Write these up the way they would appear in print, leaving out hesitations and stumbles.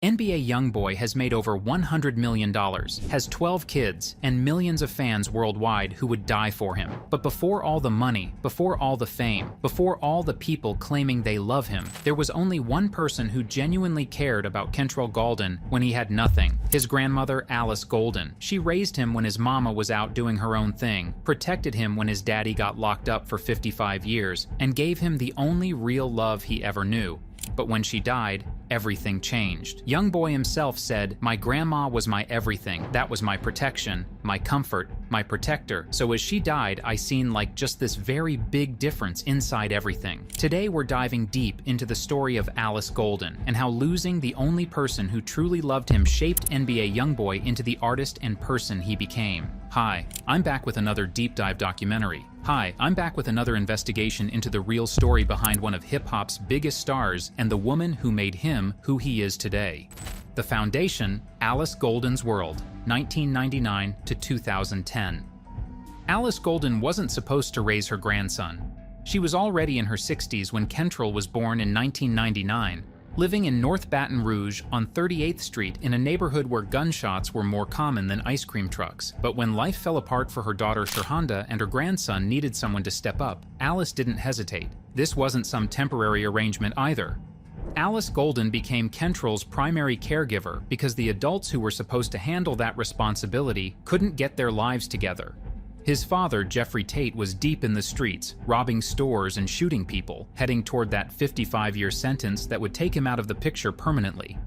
NBA YoungBoy has made over $100 million, has 12 kids, and millions of fans worldwide who would die for him. But before all the money, before all the fame, before all the people claiming they love him, there was only one person who genuinely cared about Kentrell Golden when he had nothing: his grandmother, Alice Golden. She raised him when his mama was out doing her own thing, protected him when his daddy got locked up for 55 years, and gave him the only real love he ever knew. But when she died, everything changed. YoungBoy himself said, "My grandma was my everything. That was my protection, my comfort, my protector. So as she died, I seen like just this very big difference inside everything." Today we're diving deep into the story of Alice Golden and how losing the only person who truly loved him shaped NBA YoungBoy into the artist and person he became. Hi, I'm back with another deep dive documentary. Hi, I'm back with another investigation into the real story behind one of hip-hop's biggest stars and the woman who made him who he is today. The foundation: Alice Golden's world, 1999 to 2010. Alice Golden wasn't supposed to raise her grandson. She was already in her 60s when Kentrell was born in 1999, living in North Baton Rouge on 38th Street in a neighborhood where gunshots were more common than ice cream trucks. But when life fell apart for her daughter Shahanda and her grandson needed someone to step up, Alice didn't hesitate. This wasn't some temporary arrangement either. Alice Golden became Kentrell's primary caregiver because the adults who were supposed to handle that responsibility couldn't get their lives together. His father, Jeffrey Tate, was deep in the streets, robbing stores and shooting people, heading toward that 55-year sentence that would take him out of the picture permanently.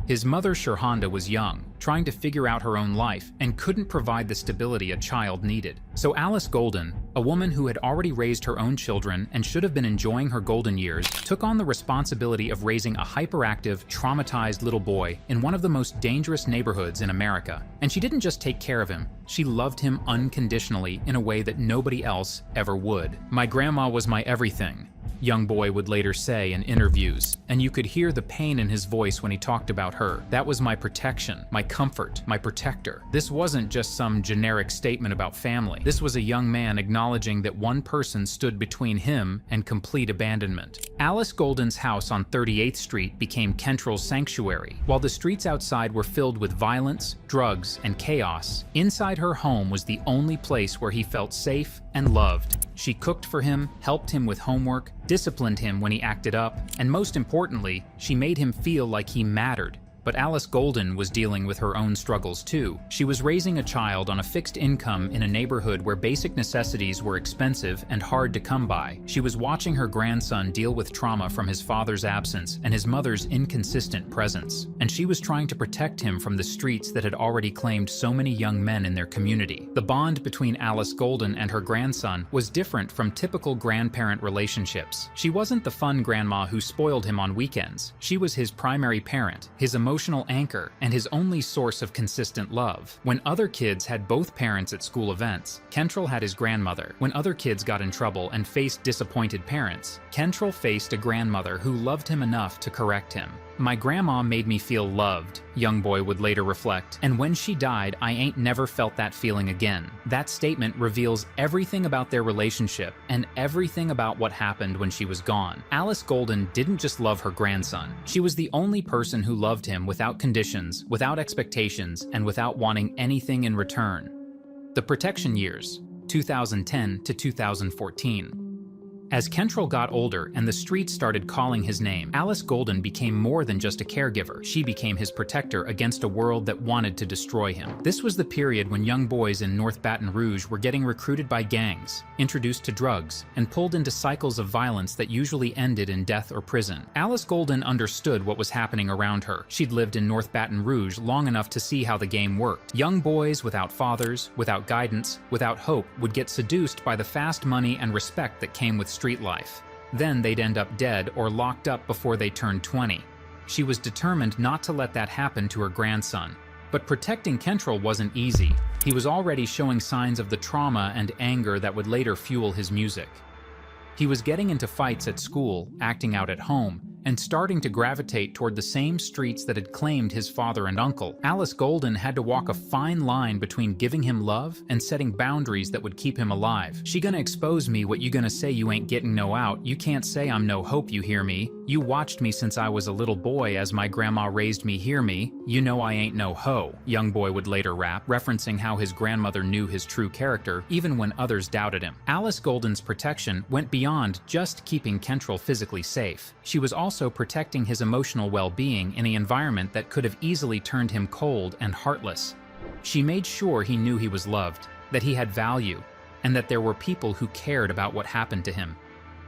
His mother, Shahanda, was young, trying to figure out her own life, and couldn't provide the stability a child needed. So Alice Golden, a woman who had already raised her own children and should have been enjoying her golden years, took on the responsibility of raising a hyperactive, traumatized little boy in one of the most dangerous neighborhoods in America. And she didn't just take care of him, she loved him unconditionally in a way that nobody else ever would. "My grandma was my everything," YoungBoy would later say in interviews, and you could hear the pain in his voice when he talked about her. "That was my protection, my comfort, my protector." This wasn't just some generic statement about family. This was a young man acknowledging that one person stood between him and complete abandonment. Alice Golden's house on 38th Street became Kentrell's sanctuary. While the streets outside were filled with violence, drugs, and chaos, inside her home was the only place where he felt safe and loved. She cooked for him, helped him with homework, disciplined him when he acted up, and most importantly, she made him feel like he mattered. But Alice Golden was dealing with her own struggles too. She was raising a child on a fixed income in a neighborhood where basic necessities were expensive and hard to come by. She was watching her grandson deal with trauma from his father's absence and his mother's inconsistent presence. And she was trying to protect him from the streets that had already claimed so many young men in their community. The bond between Alice Golden and her grandson was different from typical grandparent relationships. She wasn't the fun grandma who spoiled him on weekends. She was his primary parent, his emotional anchor, and his only source of consistent love. When other kids had both parents at school events, Kentrell had his grandmother. When other kids got in trouble and faced disappointed parents, Kentrell faced a grandmother who loved him enough to correct him. "My grandma made me feel loved," YoungBoy would later reflect, "and when she died, I ain't never felt that feeling again." That statement reveals everything about their relationship and everything about what happened when she was gone. Alice Golden didn't just love her grandson. She was the only person who loved him without conditions, without expectations, and without wanting anything in return. The protection years, 2010 to 2014. As Kentrell got older and the streets started calling his name, Alice Golden became more than just a caregiver. She became his protector against a world that wanted to destroy him. This was the period when young boys in North Baton Rouge were getting recruited by gangs, introduced to drugs, and pulled into cycles of violence that usually ended in death or prison. Alice Golden understood what was happening around her. She'd lived in North Baton Rouge long enough to see how the game worked. Young boys without fathers, without guidance, without hope would get seduced by the fast money and respect that came with street life. Then they'd end up dead or locked up before they turned 20. She was determined not to let that happen to her grandson. But protecting Kentrell wasn't easy. He was already showing signs of the trauma and anger that would later fuel his music. He was getting into fights at school, acting out at home, and starting to gravitate toward the same streets that had claimed his father and uncle. Alice Golden had to walk a fine line between giving him love and setting boundaries that would keep him alive. "She gonna expose me, what you gonna say you ain't getting no out? You can't say I'm no hope, you hear me? You watched me since I was a little boy as my grandma raised me, hear me? You know I ain't no hoe," YoungBoy would later rap, referencing how his grandmother knew his true character, even when others doubted him. Alice Golden's protection went beyond just keeping Kentrell physically safe. She was also protecting his emotional well-being in an environment that could have easily turned him cold and heartless. She made sure he knew he was loved, that he had value, and that there were people who cared about what happened to him.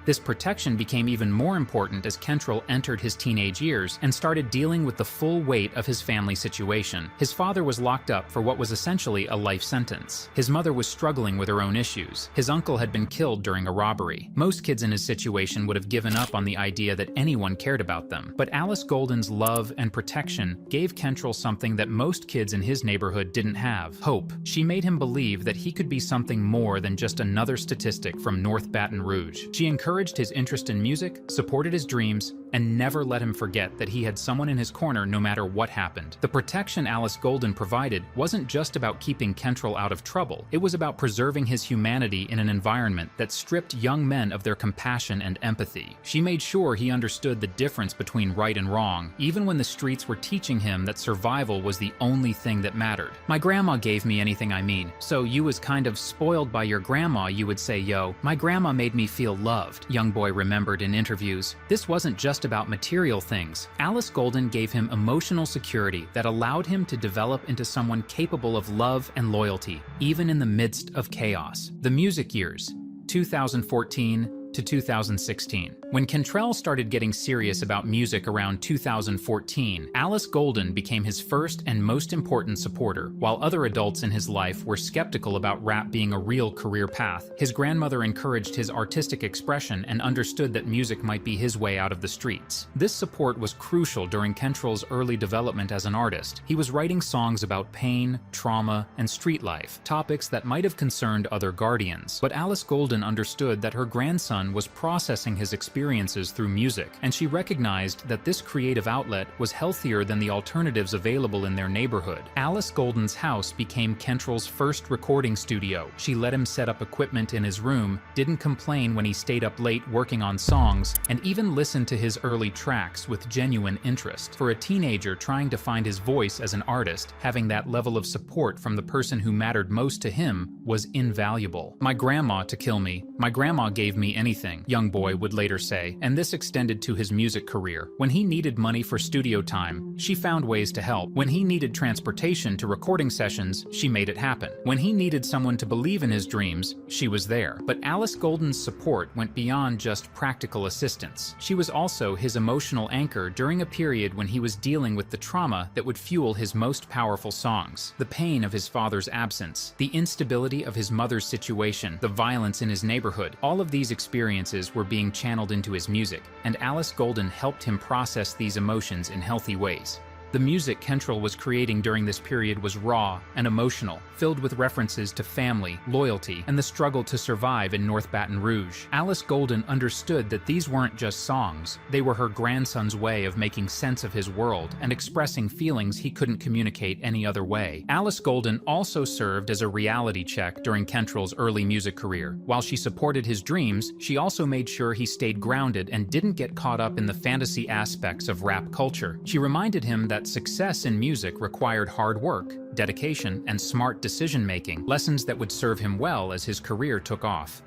This protection became even more important as Kentrell entered his teenage years and started dealing with the full weight of his family situation. His father was locked up for what was essentially a life sentence. His mother was struggling with her own issues. His uncle had been killed during a robbery. Most kids in his situation would have given up on the idea that anyone cared about them. But Alice Golden's love and protection gave Kentrell something that most kids in his neighborhood didn't have: hope. She made him believe that he could be something more than just another statistic from North Baton Rouge. She encouraged his interest in music, supported his dreams, and never let him forget that he had someone in his corner no matter what happened. The protection Alice Golden provided wasn't just about keeping Kentrell out of trouble. It was about preserving his humanity in an environment that stripped young men of their compassion and empathy. She made sure he understood the difference between right and wrong, even when the streets were teaching him that survival was the only thing that mattered. "My grandma gave me anything I mean, so you was kind of spoiled by your grandma, you would say, yo. My grandma made me feel loved," YoungBoy remembered in interviews. This wasn't just about material things. Alice Golden gave him emotional security that allowed him to develop into someone capable of love and loyalty, even in the midst of chaos. The music years, 2014 to 2016. When Kentrell started getting serious about music around 2014, Alice Golden became his first and most important supporter. While other adults in his life were skeptical about rap being a real career path, his grandmother encouraged his artistic expression and understood that music might be his way out of the streets. This support was crucial during Kentrell's early development as an artist. He was writing songs about pain, trauma, and street life, topics that might have concerned other guardians. But Alice Golden understood that her grandson was processing his experiences through music, and she recognized that this creative outlet was healthier than the alternatives available in their neighborhood. Alice Golden's house became Kentrell's first recording studio. She let him set up equipment in his room, didn't complain when he stayed up late working on songs, and even listened to his early tracks with genuine interest. For a teenager trying to find his voice as an artist, having that level of support from the person who mattered most to him was invaluable. "My grandma to kill me. My grandma gave me anything," YoungBoy would later say, and this extended to his music career. When he needed money for studio time, she found ways to help. When he needed transportation to recording sessions, she made it happen. When he needed someone to believe in his dreams, she was there. But Alice Golden's support went beyond just practical assistance. She was also his emotional anchor during a period when he was dealing with the trauma that would fuel his most powerful songs. The pain of his father's absence, the instability of his mother's situation, the violence in his neighborhood, all of these experiences were being channeled into his music, and Alice Golden helped him process these emotions in healthy ways. The music Kentrell was creating during this period was raw and emotional, filled with references to family, loyalty, and the struggle to survive in North Baton Rouge. Alice Golden understood that these weren't just songs, they were her grandson's way of making sense of his world and expressing feelings he couldn't communicate any other way. Alice Golden also served as a reality check during Kentrell's early music career. While she supported his dreams, she also made sure he stayed grounded and didn't get caught up in the fantasy aspects of rap culture. She reminded him that success in music required hard work, dedication, and smart decision-making, lessons that would serve him well as his career took off.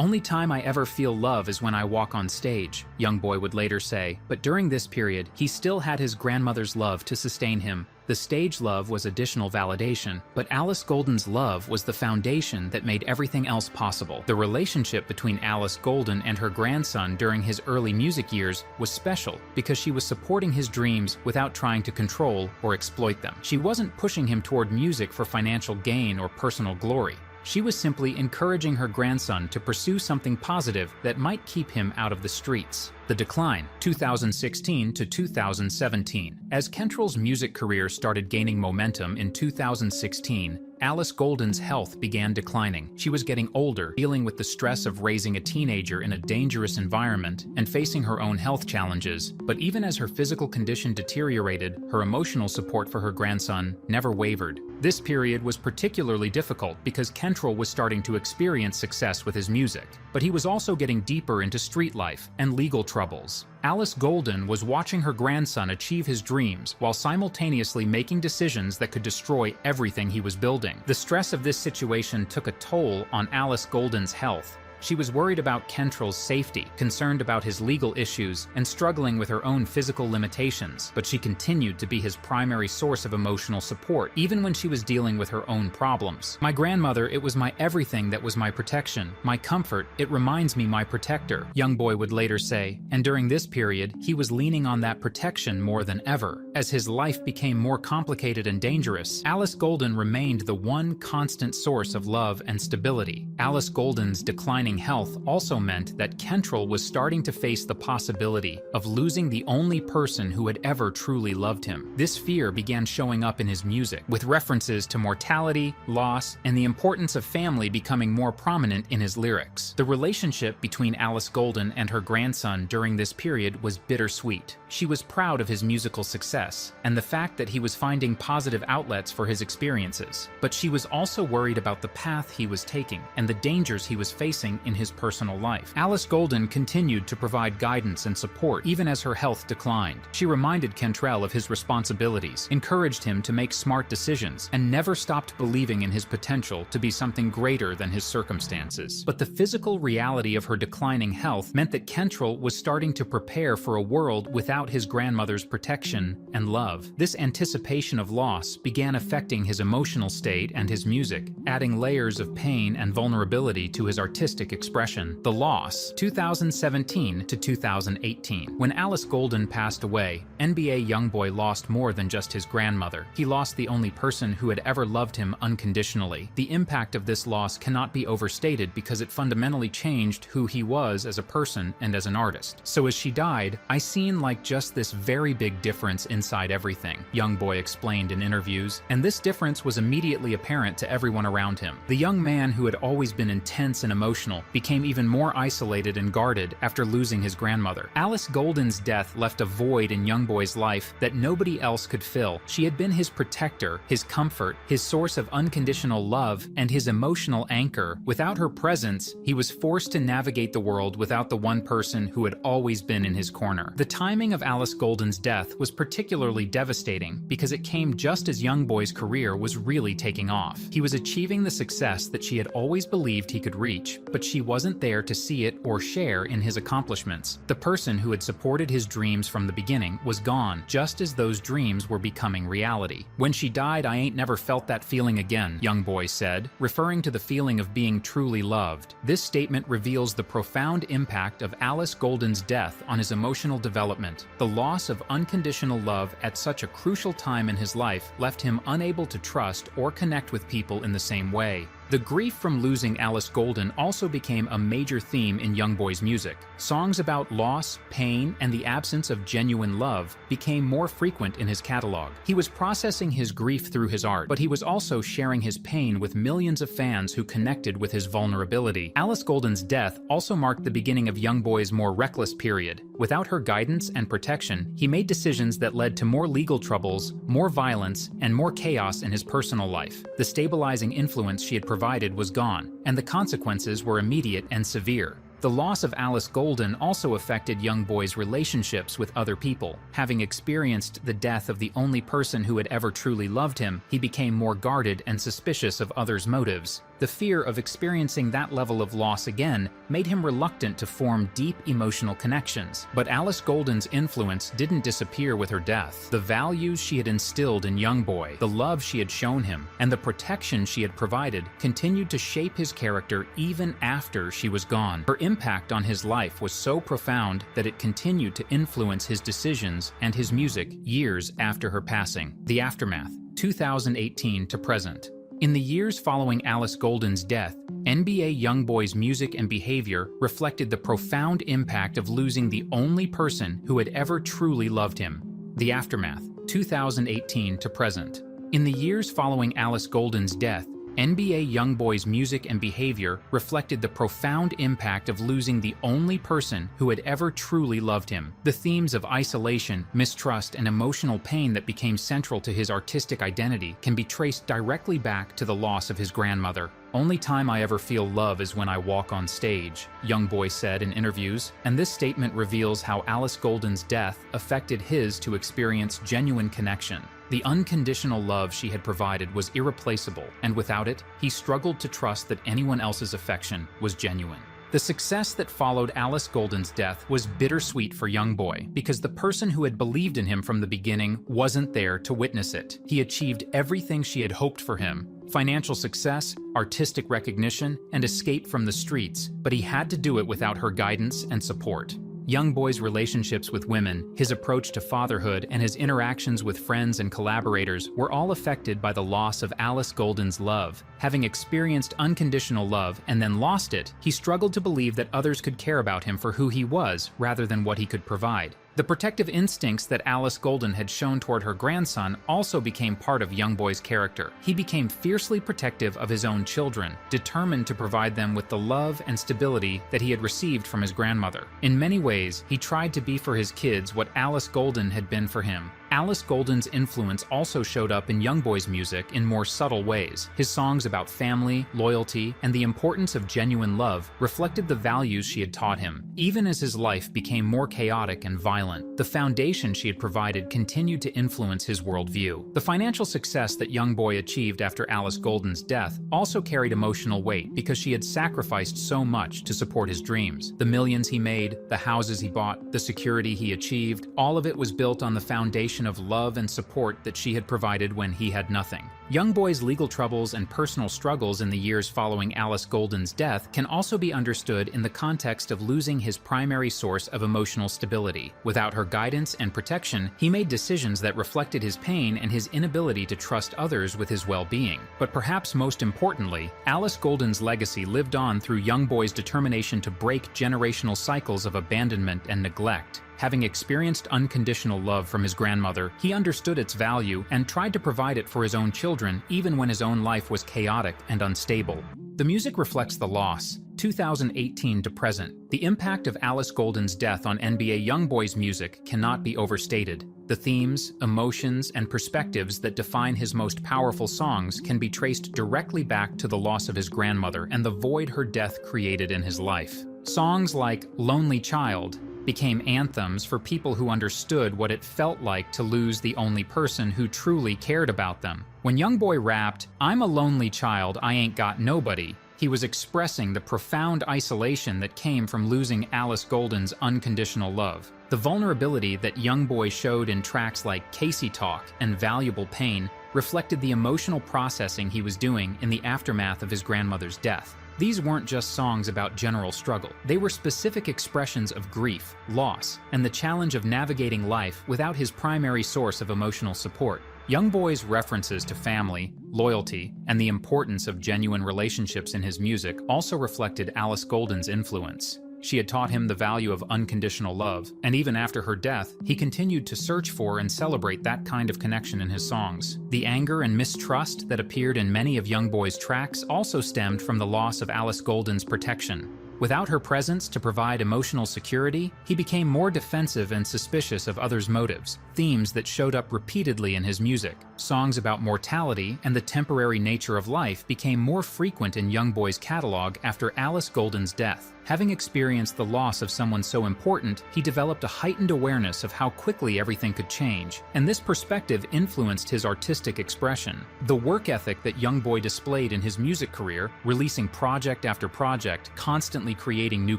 "Only time I ever feel love is when I walk on stage," YoungBoy would later say, but during this period, he still had his grandmother's love to sustain him. The stage love was additional validation, but Alice Golden's love was the foundation that made everything else possible. The relationship between Alice Golden and her grandson during his early music years was special because she was supporting his dreams without trying to control or exploit them. She wasn't pushing him toward music for financial gain or personal glory. She was simply encouraging her grandson to pursue something positive that might keep him out of the streets. The decline, 2016 to 2017. As Kentrell's music career started gaining momentum in 2016, Alice Golden's health began declining. She was getting older, dealing with the stress of raising a teenager in a dangerous environment and facing her own health challenges. But even as her physical condition deteriorated, her emotional support for her grandson never wavered. This period was particularly difficult because Kentrell was starting to experience success with his music, but he was also getting deeper into street life and legal troubles. Alice Golden was watching her grandson achieve his dreams while simultaneously making decisions that could destroy everything he was building. The stress of this situation took a toll on Alice Golden's health. She was worried about Kentrell's safety, concerned about his legal issues, and struggling with her own physical limitations, but she continued to be his primary source of emotional support, even when she was dealing with her own problems. "My grandmother, it was my everything that was my protection. My comfort, it reminds me my protector," YoungBoy would later say, and during this period, he was leaning on that protection more than ever. As his life became more complicated and dangerous, Alice Golden remained the one constant source of love and stability. Alice Golden's declining health also meant that Kentrell was starting to face the possibility of losing the only person who had ever truly loved him. This fear began showing up in his music, with references to mortality, loss, and the importance of family becoming more prominent in his lyrics. The relationship between Alice Golden and her grandson during this period was bittersweet. She was proud of his musical success and the fact that he was finding positive outlets for his experiences, but she was also worried about the path he was taking and the dangers he was facing in his personal life. Alice Golden continued to provide guidance and support even as her health declined. She reminded Kentrell of his responsibilities, encouraged him to make smart decisions, and never stopped believing in his potential to be something greater than his circumstances. But the physical reality of her declining health meant that Kentrell was starting to prepare for a world without his grandmother's protection and love. This anticipation of loss began affecting his emotional state and his music, adding layers of pain and vulnerability to his artistic expression. The loss, 2017 to 2018. When Alice Golden passed away, NBA YoungBoy lost more than just his grandmother. He lost the only person who had ever loved him unconditionally. The impact of this loss cannot be overstated because it fundamentally changed who he was as a person and as an artist. So as she died, I seen like just this very big difference inside everything, YoungBoy explained in interviews, and this difference was immediately apparent to everyone around him. The young man who had always been intense and emotional became even more isolated and guarded after losing his grandmother. Alice Golden's death left a void in YoungBoy's life that nobody else could fill. She had been his protector, his comfort, his source of unconditional love, and his emotional anchor. Without her presence, he was forced to navigate the world without the one person who had always been in his corner. The timing of Alice Golden's death was particularly devastating because it came just as YoungBoy's career was really taking off. He was achieving the success that she had always believed he could reach, but she wasn't there to see it or share in his accomplishments. The person who had supported his dreams from the beginning was gone, just as those dreams were becoming reality. "When she died, I ain't never felt that feeling again," YoungBoy said, referring to the feeling of being truly loved. This statement reveals the profound impact of Alice Golden's death on his emotional development. The loss of unconditional love at such a crucial time in his life left him unable to trust or connect with people in the same way. The grief from losing Alice Golden also became a major theme in YoungBoy's music. Songs about loss, pain, and the absence of genuine love became more frequent in his catalog. He was processing his grief through his art, but he was also sharing his pain with millions of fans who connected with his vulnerability. Alice Golden's death also marked the beginning of YoungBoy's more reckless period. Without her guidance and protection, he made decisions that led to more legal troubles, more violence, and more chaos in his personal life. The stabilizing influence she had provided was gone, and the consequences were immediate and severe. The loss of Alice Golden also affected YoungBoy's relationships with other people. Having experienced the death of the only person who had ever truly loved him, he became more guarded and suspicious of others' motives. The fear of experiencing that level of loss again made him reluctant to form deep emotional connections. But Alice Golden's influence didn't disappear with her death. The values she had instilled in YoungBoy, the love she had shown him, and the protection she had provided continued to shape his character even after she was gone. Her impact on his life was so profound that it continued to influence his decisions and his music years after her passing. The aftermath, 2018 to present. In the years following Alice Golden's death, NBA YoungBoy's music and behavior reflected the profound impact of losing the only person who had ever truly loved him. The aftermath, 2018 to present. In the years following Alice Golden's death, NBA YoungBoy's music and behavior reflected the profound impact of losing the only person who had ever truly loved him. The themes of isolation, mistrust, and emotional pain that became central to his artistic identity can be traced directly back to the loss of his grandmother. "Only time I ever feel love is when I walk on stage," YoungBoy said in interviews, and this statement reveals how Alice Golden's death affected his to experience genuine connection. The unconditional love she had provided was irreplaceable, and without it, he struggled to trust that anyone else's affection was genuine. The success that followed Alice Golden's death was bittersweet for YoungBoy because the person who had believed in him from the beginning wasn't there to witness it. He achieved everything she had hoped for him: financial success, artistic recognition, and escape from the streets, but he had to do it without her guidance and support. YoungBoy's relationships with women, his approach to fatherhood, and his interactions with friends and collaborators were all affected by the loss of Alice Golden's love. Having experienced unconditional love and then lost it, he struggled to believe that others could care about him for who he was rather than what he could provide. The protective instincts that Alice Golden had shown toward her grandson also became part of YoungBoy's character. He became fiercely protective of his own children, determined to provide them with the love and stability that he had received from his grandmother. In many ways, he tried to be for his kids what Alice Golden had been for him. Alice Golden's influence also showed up in YoungBoy's music in more subtle ways. His songs about family, loyalty, and the importance of genuine love reflected the values she had taught him. Even as his life became more chaotic and violent, the foundation she had provided continued to influence his worldview. The financial success that YoungBoy achieved after Alice Golden's death also carried emotional weight because she had sacrificed so much to support his dreams. The millions he made, the houses he bought, the security he achieved, all of it was built on the foundation of love and support that she had provided when he had nothing. YoungBoy's legal troubles and personal struggles in the years following Alice Golden's death can also be understood in the context of losing his primary source of emotional stability. Without her guidance and protection, he made decisions that reflected his pain and his inability to trust others with his well-being. But perhaps most importantly, Alice Golden's legacy lived on through YoungBoy's determination to break generational cycles of abandonment and neglect. Having experienced unconditional love from his grandmother, he understood its value and tried to provide it for his own children even when his own life was chaotic and unstable. The music reflects the loss. 2018 to present, the impact of Alice Golden's death on NBA YoungBoy's music cannot be overstated. The themes, emotions, and perspectives that define his most powerful songs can be traced directly back to the loss of his grandmother and the void her death created in his life. Songs like "Lonely Child" became anthems for people who understood what it felt like to lose the only person who truly cared about them. When YoungBoy rapped, "I'm a lonely child, I ain't got nobody," he was expressing the profound isolation that came from losing Alice Golden's unconditional love. The vulnerability that YoungBoy showed in tracks like "Casey Talk" and "Valuable Pain" reflected the emotional processing he was doing in the aftermath of his grandmother's death. These weren't just songs about general struggle. They were specific expressions of grief, loss, and the challenge of navigating life without his primary source of emotional support. YoungBoy's references to family, loyalty, and the importance of genuine relationships in his music also reflected Alice Golden's influence. She had taught him the value of unconditional love, and even after her death, he continued to search for and celebrate that kind of connection in his songs. The anger and mistrust that appeared in many of YoungBoy's tracks also stemmed from the loss of Alice Golden's protection. Without her presence to provide emotional security, he became more defensive and suspicious of others' motives, themes that showed up repeatedly in his music. Songs about mortality and the temporary nature of life became more frequent in YoungBoy's catalog after Alice Golden's death. Having experienced the loss of someone so important, he developed a heightened awareness of how quickly everything could change, and this perspective influenced his artistic expression. The work ethic that YoungBoy displayed in his music career, releasing project after project, constantly creating new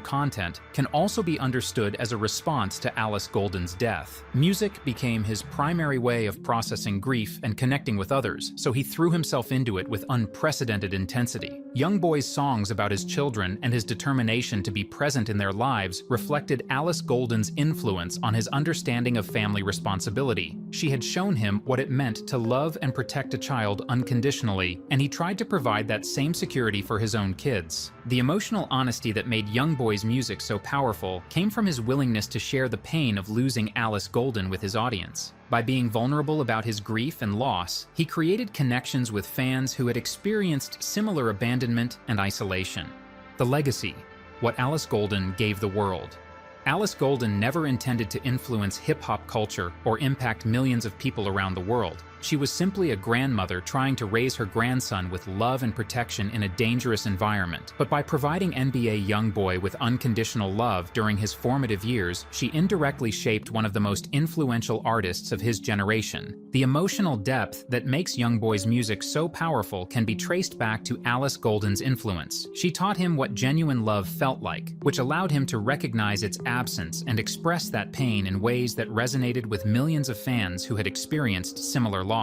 content, can also be understood as a response to Alice Golden's death. Music became his primary way of processing grief and connecting with others, so he threw himself into it with unprecedented intensity. YoungBoy's songs about his children and his determination devotion to be present in their lives reflected Alice Golden's influence on his understanding of family responsibility. She had shown him what it meant to love and protect a child unconditionally, and he tried to provide that same security for his own kids. The emotional honesty that made YoungBoy's music so powerful came from his willingness to share the pain of losing Alice Golden with his audience. By being vulnerable about his grief and loss, he created connections with fans who had experienced similar abandonment and isolation. The legacy: what Alice Golden gave the world. Alice Golden never intended to influence hip-hop culture or impact millions of people around the world. She was simply a grandmother trying to raise her grandson with love and protection in a dangerous environment. But by providing NBA YoungBoy with unconditional love during his formative years, she indirectly shaped one of the most influential artists of his generation. The emotional depth that makes YoungBoy's music so powerful can be traced back to Alice Golden's influence. She taught him what genuine love felt like, which allowed him to recognize its absence and express that pain in ways that resonated with millions of fans who had experienced similar loss.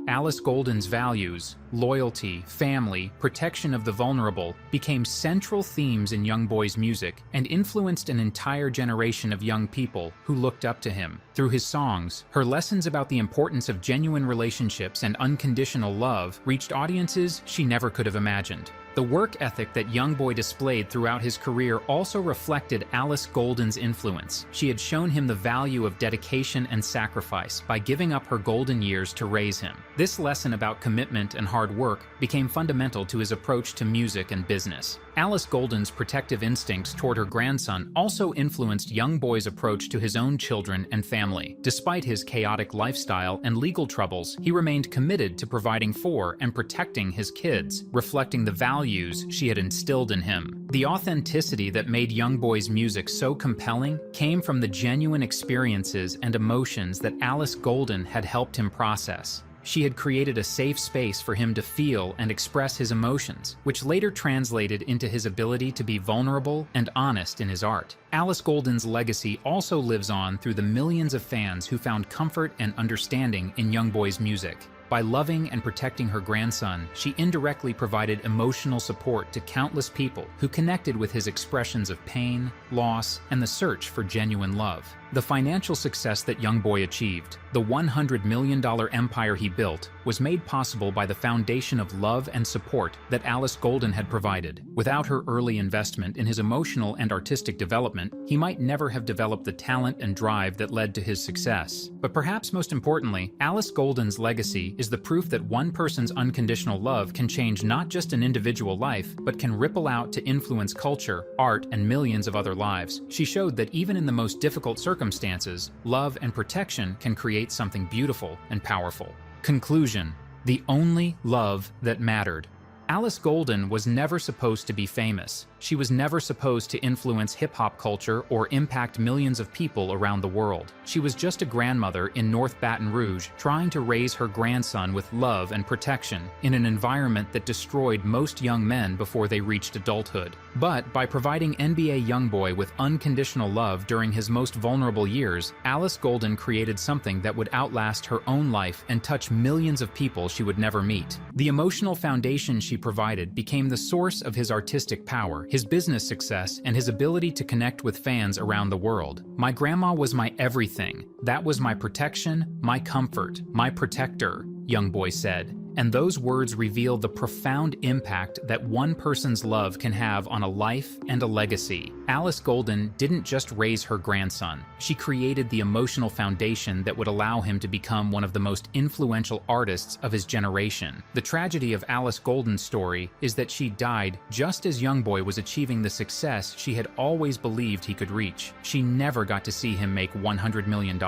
Alice Golden's values, loyalty, family, protection of the vulnerable, became central themes in YoungBoy's music and influenced an entire generation of young people who looked up to him. Through his songs, her lessons about the importance of genuine relationships and unconditional love reached audiences she never could have imagined. The work ethic that YoungBoy displayed throughout his career also reflected Alice Golden's influence. She had shown him the value of dedication and sacrifice by giving up her golden years to raise him. This lesson about commitment and hard work became fundamental to his approach to music and business. Alice Golden's protective instincts toward her grandson also influenced YoungBoy's approach to his own children and family. Despite his chaotic lifestyle and legal troubles, he remained committed to providing for and protecting his kids, reflecting the values she had instilled in him. The authenticity that made YoungBoy's music so compelling came from the genuine experiences and emotions that Alice Golden had helped him process. She had created a safe space for him to feel and express his emotions, which later translated into his ability to be vulnerable and honest in his art. Alice Golden's legacy also lives on through the millions of fans who found comfort and understanding in YoungBoy's music. By loving and protecting her grandson, she indirectly provided emotional support to countless people who connected with his expressions of pain, loss, and the search for genuine love. The financial success that YoungBoy achieved, the $100 million empire he built, was made possible by the foundation of love and support that Alice Golden had provided. Without her early investment in his emotional and artistic development, he might never have developed the talent and drive that led to his success. But perhaps most importantly, Alice Golden's legacy is the proof that one person's unconditional love can change not just an individual life, but can ripple out to influence culture, art, and millions of other lives. She showed that even in the most difficult circumstances, love and protection can create something beautiful and powerful. Conclusion: the only love that mattered. Alice Golden was never supposed to be famous. She was never supposed to influence hip-hop culture or impact millions of people around the world. She was just a grandmother in North Baton Rouge trying to raise her grandson with love and protection in an environment that destroyed most young men before they reached adulthood. But by providing NBA YoungBoy with unconditional love during his most vulnerable years, Alice Golden created something that would outlast her own life and touch millions of people she would never meet. The emotional foundation she provided became the source of his artistic power, his business success, and his ability to connect with fans around the world. "My grandma was my everything. That was my protection, my comfort, my protector," YoungBoy said. And those words reveal the profound impact that one person's love can have on a life and a legacy. Alice Golden didn't just raise her grandson. She created the emotional foundation that would allow him to become one of the most influential artists of his generation. The tragedy of Alice Golden's story is that she died just as YoungBoy was achieving the success she had always believed he could reach. She never got to see him make $100 million,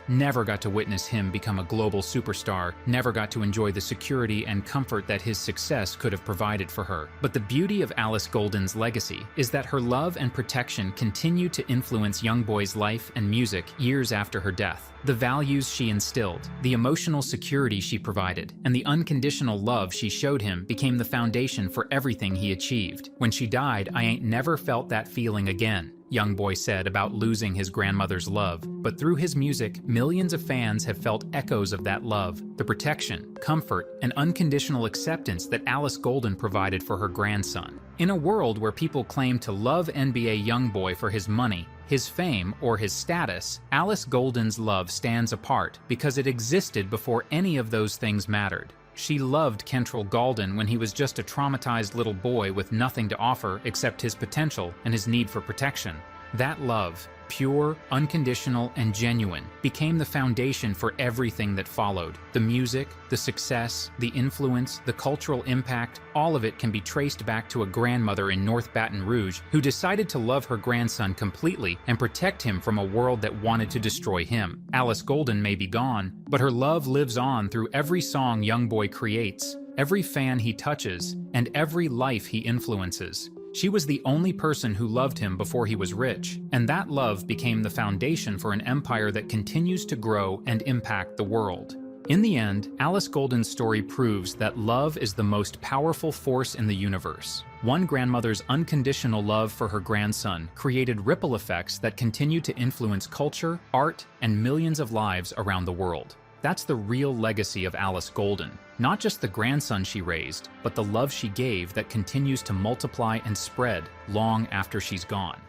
never got to witness him become a global superstar, never got to enjoy the security and comfort that his success could have provided for her. But the beauty of Alice Golden's legacy is that her love and protection continued to influence YoungBoy's life and music years after her death. The values she instilled, the emotional security she provided, and the unconditional love she showed him became the foundation for everything he achieved. "When she died, I ain't never felt that feeling again," YoungBoy said about losing his grandmother's love. But through his music, millions of fans have felt echoes of that love, the protection, comfort, and unconditional acceptance that Alice Golden provided for her grandson. In a world where people claim to love NBA YoungBoy for his money, his fame, or his status, Alice Golden's love stands apart because it existed before any of those things mattered. She loved Kentrell Golden when he was just a traumatized little boy with nothing to offer except his potential and his need for protection. That love, pure, unconditional, and genuine, became the foundation for everything that followed. The music, the success, the influence, the cultural impact, all of it can be traced back to a grandmother in North Baton Rouge who decided to love her grandson completely and protect him from a world that wanted to destroy him. Alice Golden may be gone, but her love lives on through every song YoungBoy creates, every fan he touches, and every life he influences. She was the only person who loved him before he was rich, and that love became the foundation for an empire that continues to grow and impact the world. In the end, Alice Golden's story proves that love is the most powerful force in the universe. One grandmother's unconditional love for her grandson created ripple effects that continue to influence culture, art, and millions of lives around the world. That's the real legacy of Alice Golden. Not just the grandson she raised, but the love she gave that continues to multiply and spread long after she's gone.